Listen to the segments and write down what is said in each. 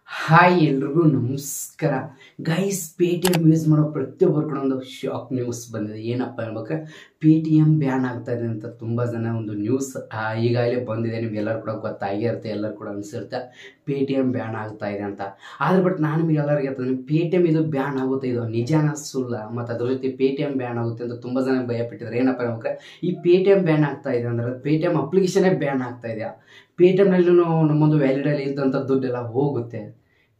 Hi ಎಲ್ರಿಗೂ ನಮಸ್ಕಾರ guys. Paytm use ಮಾಡೋ ಪ್ರತಿಯೊಬ್ಬರು ಕೂಡ ಒಂದು ಶಾಕ್ ನ್ಯೂಸ್ ಬಂದಿದೆ. ಏನಪ್ಪ ಹೇಳ್ಬೇಕಾದ್ರೆ ಪೇಟಿಎಮ್ ಬ್ಯಾನ್ ಆಗ್ತಾ ಇದೆ ಅಂತ ತುಂಬ ಜನ ಒಂದು ನ್ಯೂಸ್ ಈಗಾಗಲೇ ಬಂದಿದೆ. ನಿಮ್ಗೆಲ್ಲರೂ ಕೂಡ ಗೊತ್ತಾಗೇ ಇರುತ್ತೆ, ಎಲ್ಲರೂ ಕೂಡ ಅನಿಸಿರುತ್ತೆ ಪೇಟಿಎಮ್ ಬ್ಯಾನ್ ಆಗ್ತಾ ಇದೆ ಅಂತ. ಆದ್ರೆ ಬಟ್ ನಾನು ನಿಮ್ಗೆ ಎಲ್ಲರಿಗೆ ಹೇಳ್ತೀನಿ, ಪೇಟಿಎಮ್ ಇದು ಬ್ಯಾನ್ ಆಗುತ್ತೆ, ಇದು ನಿಜಾನ ಸುಳ್ಳ, ಮತ್ತು ಅದ್ರ ಜೊತೆ ಪೇಟಿಎಮ್ ಬ್ಯಾನ್ ಆಗುತ್ತೆ ಅಂತ ತುಂಬ ಜನ ಭಯಪಟ್ಟಿದ್ದಾರೆ. ಏನಪ್ಪ ಹೇಳ್ಬೇಕಾದ್ರೆ ಈ ಪೇಟಿಎಮ್ ಬ್ಯಾನ್ ಆಗ್ತಾ ಇದೆ ಅಂದರೆ ಪೇಟಿಎಮ್ ಅಪ್ಲಿಕೇಶನೇ ಬ್ಯಾನ್ ಆಗ್ತಾ ಇದೆಯಾ, ಪೇಟಿಎಮ್ನಲ್ಲಿ ನಮ್ಮೊಂದು ವ್ಯಾಲಿಡಲ್ಲಿ ಇದ್ದಂಥ ದುಡ್ಡೆಲ್ಲ ಹೋಗುತ್ತೆ,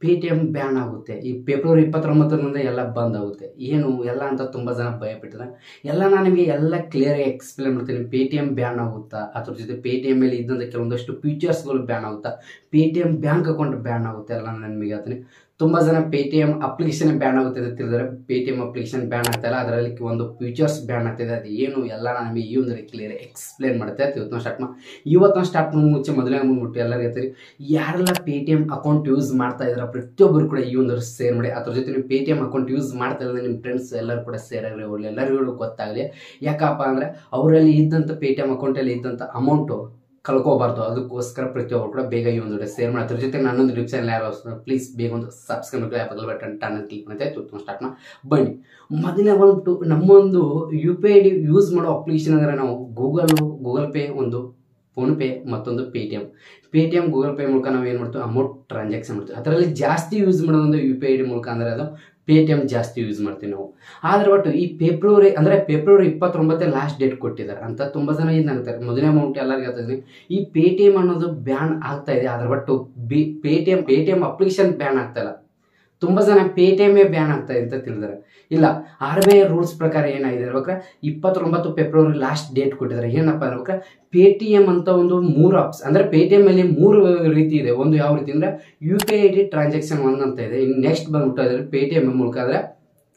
ಪೇಟಿಎಮ್ ಬ್ಯಾನ್ ಆಗುತ್ತೆ, ಈ ಫೆಬ್ರವರಿ 29 ಎಲ್ಲ ಬಂದ್ ಆಗುತ್ತೆ ಏನು ಎಲ್ಲ ಅಂತ ತುಂಬ ಜನ ಭಯಪಟ್ಟಿದ್ದಾರೆ. ಎಲ್ಲ ನಾನು ನಿಮಗೆ ಎಲ್ಲ ಕ್ಲಿಯರಾಗಿ ಎಕ್ಸ್ಪ್ಲೇನ್ ಮಾಡ್ತೀನಿ. ಪೇಟಿಎಮ್ ಬ್ಯಾನ್ ಆಗುತ್ತಾ, ಅದ್ರ ಜೊತೆ ಪೇಟಿಎಮ್ ಮೇಲೆ ಇದ್ದಂಥ ಕೆಲವೊಂದಷ್ಟು ಫೀಚರ್ಸ್ಗಳು ಬ್ಯಾನ್ ಆಗುತ್ತಾ, ಪೇಟಿಎಮ್ ಬ್ಯಾಂಕ್ ಅಕೌಂಟ್ ಬ್ಯಾನ್ ಆಗುತ್ತೆ ಎಲ್ಲ ನಾನು ನಿಮಗೆ ಹೇಳ್ತೀನಿ. ತುಂಬ ಜನ ಪೇಟಿಎಮ್ ಅಪ್ಲಿಕೇಶನ್ ಬ್ಯಾನ್ ಆಗುತ್ತೆ ಅಂತ ತಿಳಿದರೆ ಪೇಟಿಎಮ್ ಅಪ್ಲಿಕೇಶನ್ ಬ್ಯಾನ್ ಆಗ್ತಾ ಇಲ್ಲ, ಅದರಲ್ಲಿ ಒಂದು ಫೀಚರ್ಸ್ ಬ್ಯಾನ್ ಆಗ್ತಿದೆ. ಅದು ಏನು ಎಲ್ಲ ನಾನು ನಿಮಗೆ ಈ ಒಂದು ಕ್ಲಿಯರ್ ಎಕ್ಸ್ಪ್ಲೇನ್ ಮಾಡ್ತಾ ಇರ್ತೀವಿ. ಇವತ್ತು ಸ್ಟಾರ್ಟ್ ಮುಂಚೆ ಮೊದಲೇ ಮುಂದ್ಬಿಟ್ಟು ಎಲ್ಲರಿಗೂ ಹೇಳ್ತೀರಿ, ಯಾರೆಲ್ಲ ಪೇಟಿಎಮ್ ಅಕೌಂಟ್ ಯೂಸ್ ಮಾಡ್ತಾ ಇದ್ದಾರೆ ಪ್ರತಿಯೊಬ್ಬರು ಕೂಡ ಈ ಒಂದು ಶೇರ್ ಮಾಡಿ. ಅದ್ರ ಜೊತೆ ನೀವು ಪೇಟಿಎಮ್ ಅಕೌಂಟ್ ಯೂಸ್ ಮಾಡ್ತಾ ಇಲ್ಲ ನಿಮ್ಮ ಫ್ರೆಂಡ್ಸ್ ಎಲ್ಲರೂ ಕೂಡ ಶೇರ್ ಆಗಲಿ, ಅವ್ರು ಎಲ್ಲರಿಗೂ ಗೊತ್ತಾಗಲಿ. ಯಾಕಪ್ಪ ಅಂದರೆ ಅವರಲ್ಲಿ ಇದ್ದಂಥ ಪೇಟಿಎಮ್ ಅಕೌಂಟಲ್ಲಿ ಇದ್ದಂಥ ಅಮೌಂಟು ಕಳ್ಕೋಬಾರ್ದು, ಅದಕ್ಕೋಸ್ಕರ ಪ್ರತಿಯೊಬ್ಬರು ಕೂಡ ಬೇಗ ಈ ಒಂದು ಶೇರ್ ಮಾಡಿ. ಅದ್ರ ಜೊತೆ ನನ್ನೊಂದು ಯೂಟ್ಯೂಬ್ ಚಾನಲ್ ಯಾರು ಪ್ಲೀಸ್ ಬೇಗ ಒಂದು ಸಬ್ಸ್ಕ್ರೈಬ್ ಬಟನ್ ಕ್ಲಿಕ್ ಮಾಡ್ತಾ ಸ್ಟಾರ್ಟ್ ಬನ್ನಿ. ಮೊದಲನೇ ಒಂದು ನಮ್ಮೊಂದು UPI ಯೂಸ್ ಮಾಡೋ ಅಪ್ಲಿಕೇಶನ್ ಅಂದರೆ ನಾವು ಗೂಗಲ್ ಪೇ, ಒಂದು ಫೋನ್ಪೇ, ಮತ್ತೊಂದು ಪೇಟಿಎಮ್ ಗೂಗಲ್ ಪೇ ಮೂಲಕ ನಾವು ಏನು ಮಾಡ್ತೀವಿ ಅಮೌಂಟ್ ಟ್ರಾನ್ಸಾಕ್ಷನ್ ಮಾಡ್ತೀವಿ. ಅದರಲ್ಲಿ ಜಾಸ್ತಿ ಯೂಸ್ ಮಾಡೋದೊಂದು UPI ಮೂಲಕ ಅಂದರೆ ಅದು ಪೇಟಿಎಮ್ ಜಾಸ್ತಿ ಯೂಸ್ ಮಾಡ್ತೀವಿ ನಾವು. ಆದರೆ ಬಟ್ ಈ ಫೆಬ್ರವರಿ 29 ಲಾಸ್ಟ್ ಡೇಟ್ ಕೊಟ್ಟಿದ್ದಾರೆ ಅಂತ ತುಂಬ ಜನ ಏನು ಅಂತಾರೆ. ಮೊದಲನೇ ಅಮೌಂಟ್ ಎಲ್ಲರಿಗೂ ಹೇಳ್ತಿದ್ದೀನಿ, ಈ ಪೇಟಿಎಮ್ ಅನ್ನೋದು ಬ್ಯಾನ್ ಆಗ್ತಾ ಇದೆ, ಆದರೆ ಬಟ್ ಪೇಟಿಎಮ್ ಅಪ್ಲಿಕೇಶನ್ ಬ್ಯಾನ್ ಆಗ್ತಾ ಇಲ್ಲ. ತುಂಬ ಜನ ಪೇಟಿಎಮ್ಮೇ ಬ್ಯಾನ್ ಆಗ್ತಾ ಇದೆ ಅಂತ ತಿಳಿದಾರೆ. ಇಲ್ಲ, RBI ರೂಲ್ಸ್ ಪ್ರಕಾರ ಏನಾಗಿದೆ ಇರ್ಬೇಕಾದ್ರೆ 29 ಫೆಬ್ರವರಿ ಲಾಸ್ಟ್ ಡೇಟ್ ಕೊಟ್ಟಿದ್ದಾರೆ. ಏನಪ್ಪ ಇರ್ಬೇಕಾದ್ರೆ ಪೇಟಿಎಮ್ ಅಂತ ಒಂದು 3 ಆಪ್ಸ್ ಅಂದರೆ ಪೇಟಿಎಮ್ ಅಲ್ಲಿ 3 ರೀತಿ ಇದೆ. ಒಂದು ಯಾವ ರೀತಿ ಅಂದರೆ UPI ಟ್ರಾನ್ಸಾಕ್ಷನ್ 1 ಅಂತ ಇದೆ. ಇನ್ನು ನೆಕ್ಸ್ಟ್ ಬಂದ್ಬಿಟ್ಟು ಪೇಟಿಎಮ್ ಮೂಲಕ ಆದರೆ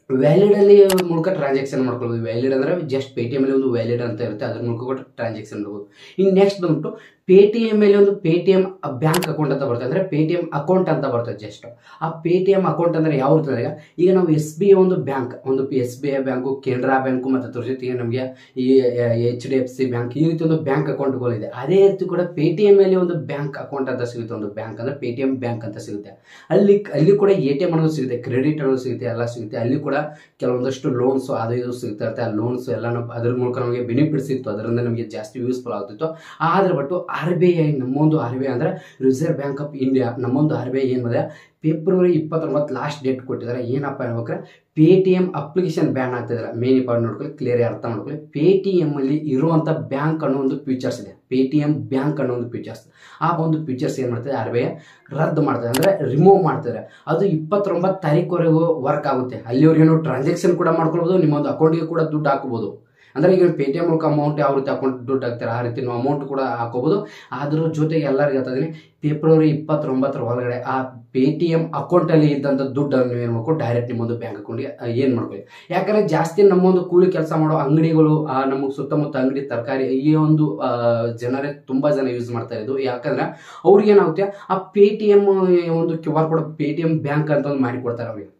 ವ್ಯಾಲಿಡಲ್ಲಿ ಮೂಲಕ ಟ್ರಾನ್ಸಾಕ್ಷನ್ ಮಾಡ್ಕೊಳ್ಬೋದು. ವ್ಯಾಲಿಡ್ ಅಂದರೆ ಜಸ್ಟ್ ಪೇಟಿಎಮ್ ಅಲ್ಲಿ ಒಂದು ವ್ಯಾಲಿಡ್ ಅಂತ ಇರುತ್ತೆ, ಅದ್ರ ಮೂಲಕ ಕೂಡ ಟ್ರಾನ್ಸಾಕ್ಷನ್ ಮಾಡ್ಬೋದು. ಇನ್ನು ನೆಕ್ಸ್ಟ್ ಬಂದ್ಬಿಟ್ಟು ಪೇಟಿಎಮ್ ಅಲ್ಲಿ ಒಂದು ಪೇಟಿಎಮ್ ಬ್ಯಾಂಕ್ ಅಕೌಂಟ್ ಅಂತ ಬರ್ತದೆ, ಅಂದರೆ ಪೇಟಿಎಮ್ ಅಕೌಂಟ್ ಅಂತ ಬರ್ತದೆ. ಜಸ್ಟ್ ಆ ಪೇಟಿಎಮ್ ಅಕೌಂಟ್ ಅಂದರೆ ಯಾವ ರೀತಿ ಈಗ ನಾವು SBI ಒಂದು ಬ್ಯಾಂಕ್, ಒಂದು SBI ಬ್ಯಾಂಕು, ಕೆನರಾ ಬ್ಯಾಂಕು, ಮತ್ತು ಅದ್ರ ಜೊತೆಗೆ ನಮಗೆ ಈ HDFC ಬ್ಯಾಂಕ್, ಈ ರೀತಿ ಒಂದು ಬ್ಯಾಂಕ್ ಅಕೌಂಟ್ಗಳಿದೆ. ಅದೇ ರೀತಿ ಕೂಡ ಪೇಟಿಎಮ್ ಅಲ್ಲಿ ಒಂದು ಬ್ಯಾಂಕ್ ಅಕೌಂಟ್ ಅಂತ ಸಿಗುತ್ತೆ, ಒಂದು ಬ್ಯಾಂಕ್ ಅಂದರೆ ಪೇಟಿಎಮ್ ಬ್ಯಾಂಕ್ ಅಂತ ಸಿಗುತ್ತೆ. ಅಲ್ಲಿ ಕೂಡ ATM ಅನ್ನೋದು ಸಿಗುತ್ತೆ, ಕ್ರೆಡಿಟ್ ಅನ್ನೋದು ಸಿಗುತ್ತೆ, ಎಲ್ಲ ಸಿಗುತ್ತೆ. ಅಲ್ಲಿ ಕೂಡ ಕೆಲವೊಂದಷ್ಟು ಲೋನ್ಸ್ ಅದು ಇದು ಸಿಗ್ತಾ ಇರುತ್ತೆ. ಆ ಲೋನ್ಸ್ ಎಲ್ಲ ಅದ್ರ ಮೂಲಕ ನಮಗೆ ಬೆನಿಫಿಟ್ಸ್ ಇತ್ತು, ಅದರಿಂದ ನಮಗೆ ಜಾಸ್ತಿ ಯೂಸ್ಫುಲ್ ಆಗ್ತಿತ್ತು. ಆದ್ರೆ ಬಟ್ RBI ನಮ್ಮೊಂದು RBI ಅಂದರೆ ರಿಸರ್ವ್ ಬ್ಯಾಂಕ್ ಆಫ್ ಇಂಡಿಯಾ, ನಮ್ಮೊಂದು RBI ಏನು ಮಾಡಿದೆ ಫೆಬ್ರವರಿ 29 ಲಾಸ್ಟ್ ಡೇಟ್ ಕೊಟ್ಟಿದ್ದಾರೆ. ಏನಪ್ಪ ಹೇಳ್ಬೇಕಾರೆ ಪೇಟಿಎಮ್ ಅಪ್ಲಿಕೇಶನ್ ಬ್ಯಾನ್ ಆಗ್ತಿದ್ದಾರೆ. ಮೇನ್ ಪಾಯಿಂಟ್ ನೋಡ್ಕೊಳ್ಳಿ, ಕ್ಲಿಯರ್ ಅರ್ಥ ಮಾಡ್ಕೊಳ್ಳಿ. ಪೇಟಿಎಮ್ ಅಲ್ಲಿ ಇರುವಂಥ ಬ್ಯಾಂಕ್ ಅನ್ನೋ ಒಂದು ಫೀಚರ್ಸ್ ಇದೆ, ಪೇಟಿಎಮ್ ಬ್ಯಾಂಕ್ ಅನ್ನೋ ಒಂದು ಫೀಚರ್ಸ್. ಆ ಒಂದು ಫೀಚರ್ಸ್ ಏನು ಮಾಡ್ತಾರೆ RBI ರದ್ದು ಮಾಡ್ತಾರೆ, ಅಂದರೆ ರಿಮೂವ್ ಮಾಡ್ತಾರೆ. ಅದು 29 ತಾರೀಕುವರೆಗೂ ವರ್ಕ್ ಆಗುತ್ತೆ. ಅಲ್ಲಿವರೆಗೂ ಟ್ರಾನ್ಸಾಕ್ಷನ್ ಕೂಡ ಮಾಡ್ಕೊಳ್ಬೋದು, ನಿಮ್ಮೊಂದು ಅಕೌಂಟ್ಗೆ ಕೂಡ ದುಡ್ಡು ಹಾಕಬಹುದು. ಅಂದರೆ ಈಗ ಪೇಟಿಎಮ್ ಮೂಲಕ ಅಮೌಂಟ್ ಯಾವ ರೀತಿ ಅಕೌಂಟ್ ದುಡ್ಡು ಹಾಕ್ತಾರೆ ಆ ರೀತಿ ನಾವು ಅಮೌಂಟ್ ಕೂಡ ಹಾಕೋಬಹುದು. ಅದ್ರ ಜೊತೆಗೆ ಎಲ್ಲರಿಗೂ ಹೇಳ್ತಿದ್ದೀನಿ, ಫೆಬ್ರವರಿ 29 ಒಳಗಡೆ ಆ ಪೇಟಿಎಮ್ ಅಕೌಂಟಲ್ಲಿ ಇದ್ದಂಥ ದುಡ್ಡನ್ನು ಏನು ಮಾಡ್ಕೊ ಡೈರೆಕ್ಟ್ ನಿಮ್ಮೊಂದು ಬ್ಯಾಂಕ್ ಅಕೌಂಟ್ಗೆ ಏನು ಮಾಡ್ಕೊಳ್ಳಿ. ಯಾಕಂದರೆ ಜಾಸ್ತಿ ನಮ್ಮೊಂದು ಕೂಲಿ ಕೆಲಸ ಮಾಡೋ ಅಂಗಡಿಗಳು, ನಮಗೆ ಸುತ್ತಮುತ್ತ ಅಂಗಡಿ ತರಕಾರಿ, ಈ ಒಂದು ಜನರೇ ತುಂಬ ಜನ ಯೂಸ್ ಮಾಡ್ತಾ ಇದ್ದು. ಯಾಕಂದ್ರೆ ಅವ್ರಿಗೆ ಏನಾಗುತ್ತೆ, ಆ ಪೇಟಿಎಮ್ ಒಂದು QR ಕೋಡ್ ಪೇಟಿಎಮ್ ಬ್ಯಾಂಕ್ ಅಂತ ಒಂದು ಮಾಡಿಕೊಡ್ತಾರೆ ಅವ್ರಿಗೆ.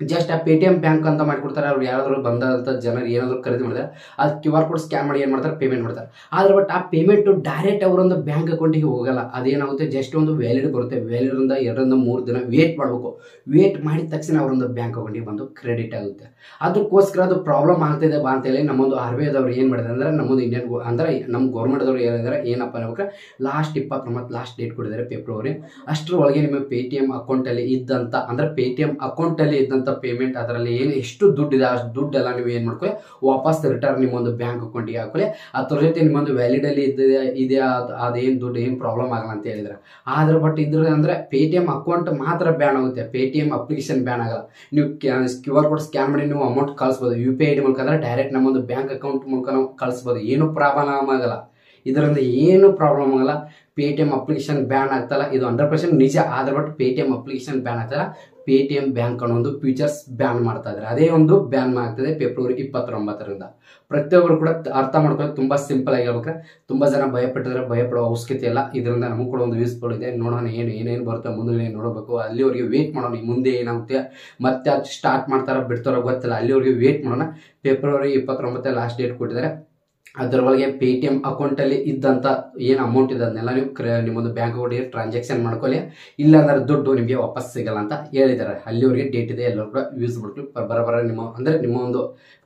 ಜಸ್ಟ್ ಆ ಪೇಟಿಎಮ್ ಬ್ಯಾಂಕ್ ಅಂತ ಮಾಡಿಕೊಡ್ತಾರೆ. ಅವ್ರು ಯಾರಾದರೂ ಬಂದಂಥ ಜನರು ಏನಾದರೂ ಖರೀದಿ ಮಾಡಿದ್ರೆ ಅದು QR ಕೋಡ್ ಸ್ಕ್ಯಾನ್ ಮಾಡಿ ಏನು ಮಾಡ್ತಾರೆ, ಪೇಮೆಂಟ್ ಮಾಡ್ತಾರೆ. ಆದರೆ ಬಟ್ ಆ ಪೇಮೆಂಟು ಡೈರೆಕ್ಟ್ ಅವರೊಂದು ಬ್ಯಾಂಕ್ ಅಕೌಂಟಿಗೆ ಹೋಗಲ್ಲ. ಅದೇನಾಗುತ್ತೆ, ಜಸ್ಟ್ ಒಂದು ವ್ಯಾಲಿಡ್ ಬರುತ್ತೆ, ವ್ಯಾಲಿಡಿಂದ 2-3 ದಿನ ವೇಟ್ ಮಾಡಬೇಕು. ವೇಟ್ ಮಾಡಿದ ತಕ್ಷಣ ಅವರೊಂದು ಬ್ಯಾಂಕ್ ಅಕೌಂಟಿಗೆ ಬಂದು ಕ್ರೆಡಿಟ್ ಆಗುತ್ತೆ. ಅದಕ್ಕೋಸ್ಕರ ಅದು ಪ್ರಾಬ್ಲಮ್ ಆಗ್ತಿದೆ ಬಾ ಅಂತೇಳಿ ನಮ್ಮೊಂದು RBI ದವ್ರು ಏನು ಮಾಡಿದೆ ಅಂದರೆ ನಮ್ಮೊಂದು ಇಂಡಿಯನ್ ಅಂದರೆ ನಮ್ಮ ಗೌರ್ಮೆಂಟ್ದವ್ರು ಏನಿದ್ದಾರೆ ಏನಪ್ಪ ಹೇಳ್ಬೇಕಾರೆ ಲಾಸ್ಟ್ 29 ಲಾಸ್ಟ್ ಡೇಟ್ ಕೊಟ್ಟಿದ್ದಾರೆ ಫೆಬ್ರವರಿ. ಅಷ್ಟರೊಳಗೆ ನಿಮ್ಮ ಪೇಟಿಎಮ್ ಅಕೌಂಟಲ್ಲಿ ಇದ್ದಂಥ ಅಂದರೆ ಪೇಟಿಎಮ್ ಅಕೌಂಟಲ್ಲಿ ಇದ್ದಂಥ ಪೇಮೆಂಟ್, ಅದರಲ್ಲಿ ಏನು ಎಷ್ಟು ದುಡ್ಡಿದೆ ಅಷ್ಟು ದುಡ್ಡೆಲ್ಲ ನೀವು ಏನು ಮಾಡ್ಕೊಳ್ಳಿ ವಾಪಸ್ ರಿಟರ್ನ್ ನಿಮ್ಮೊಂದು ಬ್ಯಾಂಕ್ ಅಕೌಂಟಿಗೆ ಹಾಕೊಳ್ಳಿ. ಅದ್ರ ಜೊತೆ ನಿಮ್ಮೊಂದು ವ್ಯಾಲಿಡಲ್ಲಿ ಇದೆಯಾ ಅದೇನು ದುಡ್ಡು ಏನು ಪ್ರಾಬ್ಲಮ್ ಆಗಲ್ಲ ಅಂತ ಹೇಳಿದ್ರೆ. ಆದ್ರೆ ಬಟ್ ಇದ್ರ ಅಂದರೆ ಪೇಟಿಎಮ್ ಅಕೌಂಟ್ ಮಾತ್ರ ಬ್ಯಾನ್ ಆಗುತ್ತೆ, ಪೇಟಿಎಮ್ ಅಪ್ಲಿಕೇಶನ್ ಬ್ಯಾನ್ ಆಗಲ್ಲ. ನೀವು QR ಕೋಡ್ ಸ್ಕ್ಯಾನ್ ಮಾಡಿ ನೀವು ಅಮೌಂಟ್ ಕಳಿಸ್ಬೋದು. UPI ಮೂಲಕ ಅಂದರೆ ಡೈರೆಕ್ಟ್ ನಮ್ಮೊಂದು ಬ್ಯಾಂಕ್ ಅಕೌಂಟ್ ಮೂಲಕ ನಾವು ಕಳಿಸ್ಬೋದು, ಏನು ಪ್ರಾಬ್ಲಮ್ ಆಗಲ್ಲ. ಇದರಿಂದ ಏನು ಪ್ರಾಬ್ಲಮ್ ಆಗಲ್ಲ. ಪೇಟಿಎಮ್ ಅಪ್ಲಿಕೇಶನ್ ಬ್ಯಾನ್ ಆಗ್ತಲ್ಲ, ಇದು 100% ನಿಜ. ಆದ್ರೆ ಬಟ್ ಪೇಟಿಎಮ್ ಅಪ್ಲಿಕೇಶನ್ ಬ್ಯಾನ್ ಆಗ್ತಲ್ಲ, ಪೇಟಿಎಮ್ ಬ್ಯಾಂಕ್ ಅನ್ನೋ ಒಂದು ಫೀಚರ್ಸ್ ಬ್ಯಾನ್ ಮಾಡ್ತಾ ಇದ್ದಾರೆ. ಅದೇ ಒಂದು ಬ್ಯಾನ್ ಆಗ್ತದೆ ಫೆಬ್ರವರಿ 29ರಿಂದ. ಪ್ರತಿಯೊಬ್ಬರು ಕೂಡ ಅರ್ಥ ಮಾಡ್ಕೊಳ್ಳೋದು ತುಂಬ ಸಿಂಪಲ್ ಆಗಿ ಹೇಳ್ಬೇಕಾರೆ ತುಂಬ ಜನ ಭಯಪಟ್ಟಿದ್ರೆ ಭಯಪಡೋ ಅವಶ್ಯಕತೆ ಇಲ್ಲ. ಇದರಿಂದ ನಮಗೂ ಕೂಡ ಒಂದು ಯೂಸ್ಫುಲ್ ಇದೆ. ನೋಡೋಣ ಏನೇನು ಬರುತ್ತೆ ಮುಂದೆ ನೋಡಬೇಕು. ಅಲ್ಲಿವರೆಗೆ ವೇಟ್ ಮಾಡೋಣ, ಮುಂದೆ ಏನಾಗುತ್ತೆ ಮತ್ತೆ ಅದು ಸ್ಟಾರ್ಟ್ ಮಾಡ್ತಾರೋ ಬಿಡ್ತಾರೋ ಗೊತ್ತಿಲ್ಲ. ಅಲ್ಲಿವರೆಗೆ ವೇಟ್ ಮಾಡೋಣ. ಫೆಬ್ರವರಿ 29 ಲಾಸ್ಟ್ ಡೇಟ್ ಕೊಟ್ಟಿದ್ದಾರೆ. ಅದರೊಳಗೆ ಪೇಟಿಎಂ ಅಕೌಂಟಲ್ಲಿ ಇದ್ದಂಥ ಏನು ಅಮೌಂಟ್ ಇದೆ ಅದನ್ನೆಲ್ಲ ನೀವು ನಿಮ್ಮೊಂದು ಬ್ಯಾಂಕ್ ಅಕೌಂಟಿಗೆ ಟ್ರಾನ್ಸಾಕ್ಷನ್ ಮಾಡ್ಕೊಳ್ಳಿ, ಇಲ್ಲಾಂದ್ರೆ ದುಡ್ಡು ನಿಮಗೆ ವಾಪಸ್ ಸಿಗಲ್ಲ ಅಂತ ಹೇಳಿದ್ದಾರೆ. ಅಲ್ಲಿವರೆಗೆ ಡೇಟ್ ಇದೆ, ಎಲ್ಲರೂ ಕೂಡ ಯೂಸ್ ಮಾಡ್ಕೊಳ್ಳಿ. ಬರ ನಿಮ್ಮ ಒಂದು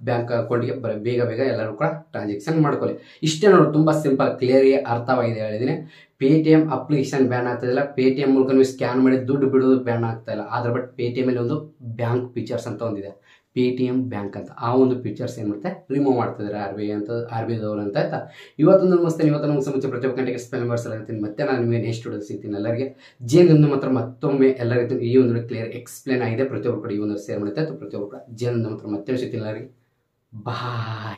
ಬ್ಯಾಂಕ್ ಅಕೌಂಟಿಗೆ ಬೇಗ ಎಲ್ಲರೂ ಕೂಡ ಟ್ರಾನ್ಸಾಕ್ಷನ್ ಮಾಡ್ಕೊಳ್ಳಿ. ಇಷ್ಟೇ ನೋಡಿ, ತುಂಬ ಸಿಂಪಲ್, ಕ್ಲಿಯರಿ ಅರ್ಥವಾಗಿದೆ ಹೇಳಿದ್ದೀನಿ. ಪೇಟಿಎಂ ಅಪ್ಲಿಕೇಶನ್ ಬ್ಯಾನ್ ಆಗ್ತಾಯಿಲ್ಲ, ಪೇಟಿಎಂ ಮೂಲಕ ನೀವು ಸ್ಕ್ಯಾನ್ ಮಾಡಿ ದುಡ್ಡು ಬಿಡೋದು ಬ್ಯಾನ್ ಆಗ್ತಾ ಇಲ್ಲ. ಆದ್ರೆ ಬಟ್ ಪೇಟಿಎಮ್ಮಲ್ಲಿ ಒಂದು ಬ್ಯಾಂಕ್ ಫೀಚರ್ಸ್ ಅಂತ ಒಂದಿದೆ, ಪೇಟಿಎಂ ಬ್ಯಾಂಕ್ ಅಂತ. ಆ ಒಂದು ಫೀಚರ್ಸ್ ಏನು ಮಾಡುತ್ತೆ, ರಿಮೂವ್ ಮಾಡ್ತಿದ್ದಾರೆ ಆರ್ ಬಿ ಐದವರು ಅಂತ ಆಯ್ತಾ. ಇವತ್ತೊಂದು ನಮಸ್ತೆ, ಇವತ್ತು ಸಂಬಂಧ ಪ್ರತಿಯೊಬ್ಬ ಗಂಟೆಗೆ ಎಕ್ಸ್ಪ್ಲೇನ್ ಮಾಡ್ತೀನಿ. ಮತ್ತೆ ನಾನು ನಿಮಗೆ ನೆಕ್ಸ್ಟ್ ವಿಡಿಯೋ ಸಿಗ್ತೀನಿ. ಎಲ್ಲರಿಗೆ ಜೇನೊಂದು ಮಾತ್ರ ಮತ್ತೊಮ್ಮೆ ಎಲ್ಲರಿಗೂ ಈ ಒಂದು ಕ್ಲಿಯರ್ ಎಕ್ಸ್ಪ್ಲೇನ್ ಆಗಿದೆ. ಪ್ರತಿಯೊಬ್ಬರು ಕೂಡ ಈ ಒಂದು ಶೇರ್ ಮಾಡುತ್ತೆ, ಪ್ರತಿಯೊಬ್ಬರು ಕೂಡ ಜೇನೊಂದು ಮಾತ್ರ ಮತ್ತೆ ಸಿಗ್ತೀನಿ ಎಲ್ಲರಿಗೆ. ಬಾಯ್.